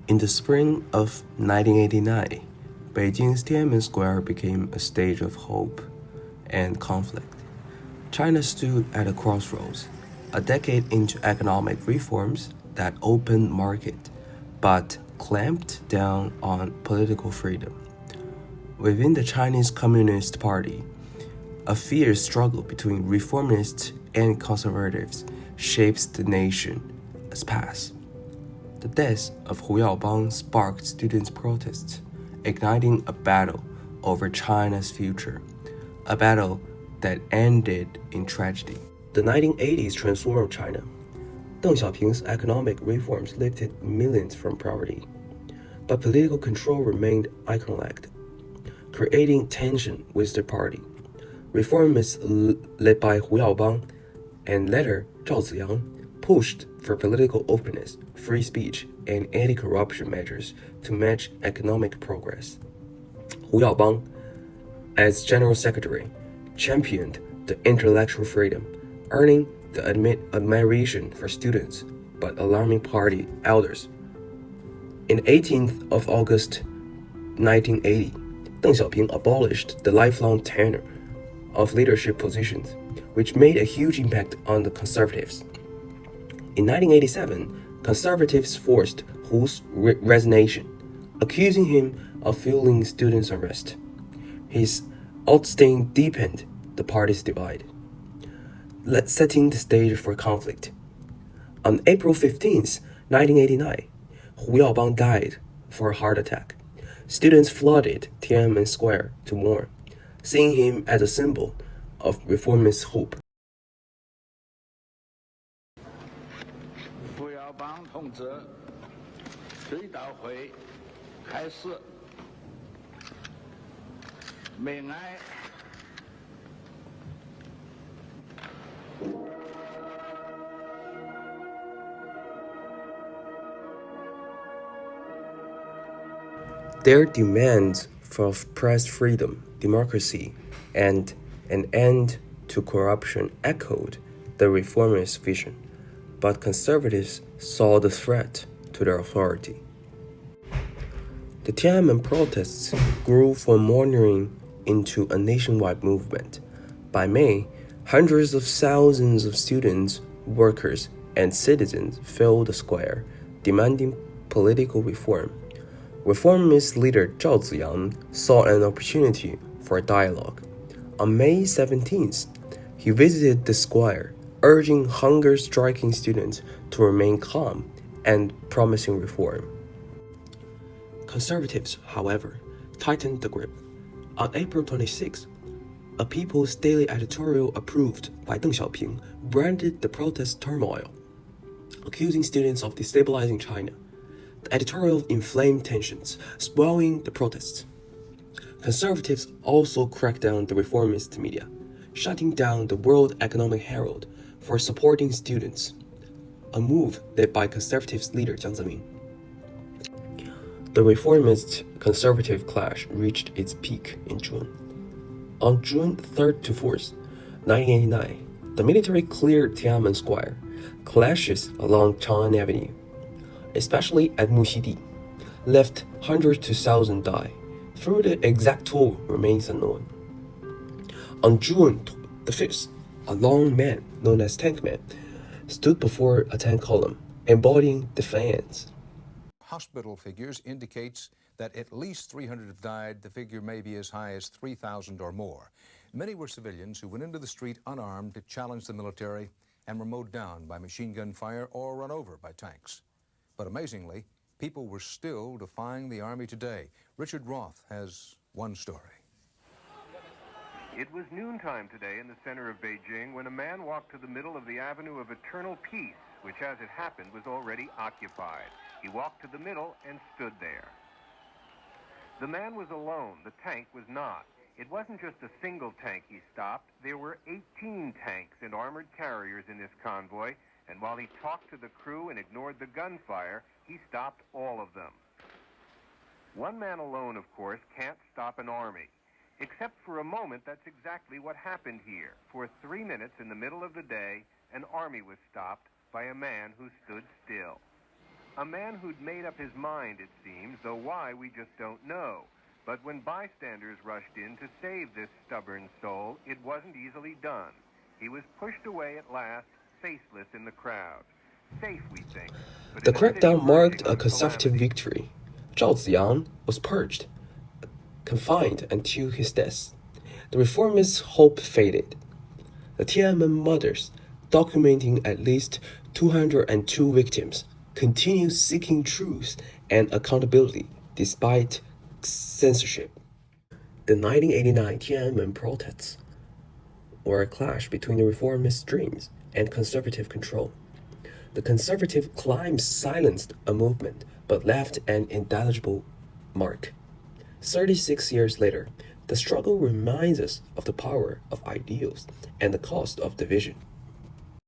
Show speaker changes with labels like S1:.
S1: In the spring of 1989, Beijing's Tiananmen Square became a stage of hope and conflict. China stood at a crossroads, a decade into economic reforms that opened market, but clamped down on political freedom. Within the Chinese Communist Party, a fierce struggle between reformists and conservatives shapes the nation's past. The death of Hu Yaobang sparked students' protests, igniting a battle over China's future, a battle that ended in tragedy. The 1980s transformed China. Deng Xiaoping's economic reforms lifted millions from poverty, but political control remained iconoclast, creating tension with the party. Reformists led by Hu Yaobang and later Zhao Ziyang pushed for political openness, free speech, and anti-corruption measures to match economic progress. Hu Yaobang, as General Secretary, championed the intellectual freedom, earning the admiration for students but alarming party elders. On 18th of August 1980, Deng Xiaoping abolished the lifelong tenure of leadership positions, which made a huge impact on the conservatives. In 1987, conservatives forced Hu's resignation, accusing him of fueling students' unrest. His outstain deepened the party's divide, setting the stage for conflict. On April 15, 1989, Hu Yaobang died for a heart attack. Students flooded Tiananmen Square to mourn, seeing him as a symbol of reformist hope.
S2: 胡耀邦同志追悼会开始，默哀。
S1: Their demands for press freedom, democracy, and an end to corruption echoed the reformist vision, but conservatives saw the threat to their authority. The Tiananmen protests grew from mourning into a nationwide movement. By May, hundreds of thousands of students, workers, and citizens filled the square, demanding political reform. Reformist leader Zhao Ziyang saw an opportunity for dialogue. On May 17th, he visited the square, urging hunger-striking students to remain calm and promising reform. Conservatives, however, tightened the grip. On April 26, a People's Daily editorial approved by Deng Xiaoping branded the protest turmoil, accusing students of destabilizing China. The editorial inflamed tensions, spoiling the protests. Conservatives also cracked down the reformist media, shutting down the World Economic Herald for supporting students, a move led by conservatives leader Jiang Zemin. The reformist-conservative clash reached its peak in June. On June 3rd to 4th, 1989, the military cleared Tiananmen Square. Clashes along Chang'an Avenue, especially at Muxidi, left hundreds to thousands die. Though the exact toll remains unknown. On June the 5th, a long man known as Tank Man stood before a tank column, embodying defiance.
S3: Hospital figures indicates that at least 300 have died. The figure may be as high as 3,000 or more. Many were civilians who went into the street unarmed to challenge the military and were mowed down by machine gun fire or run over by tanks. But amazingly, people were still defying the army today. Richard Roth has one story.
S4: It was noontime today in the center of Beijing when a man walked to the middle of the Avenue of Eternal Peace, which, as it happened, was already occupied. He walked to the middle and stood there. The man was alone. The tank was not. It wasn't just a single tank he stopped. There were 18 tanks and armored carriers in this convoy, and while he talked to the crew and ignored the gunfire, he stopped all of them. One man alone, of course, can't stop an army. Except for a moment, that's exactly what happened here. For 3 minutes in the middle of the day, an army was stopped by a man who stood still. A man who'd made up his mind, it seems, though why we just don't know. But when bystanders rushed in to save this stubborn soul, it wasn't easily done. He was pushed away at last, faceless in the crowd. Safe, we think. But
S1: The
S4: in a city
S1: crackdown marked
S4: verging
S1: a
S4: on
S1: conservative
S4: calamity,
S1: victory. Zhao Ziyang was purged, confined until his death. The reformist hope faded. The Tiananmen mothers, documenting at least 202 victims, continued seeking truth and accountability despite censorship. The 1989 Tiananmen protests were a clash between the reformist dreams and conservative control. The conservative claims silenced a movement but left an indelible mark. 36 years later, the struggle reminds us of the power of ideals and the cost of division.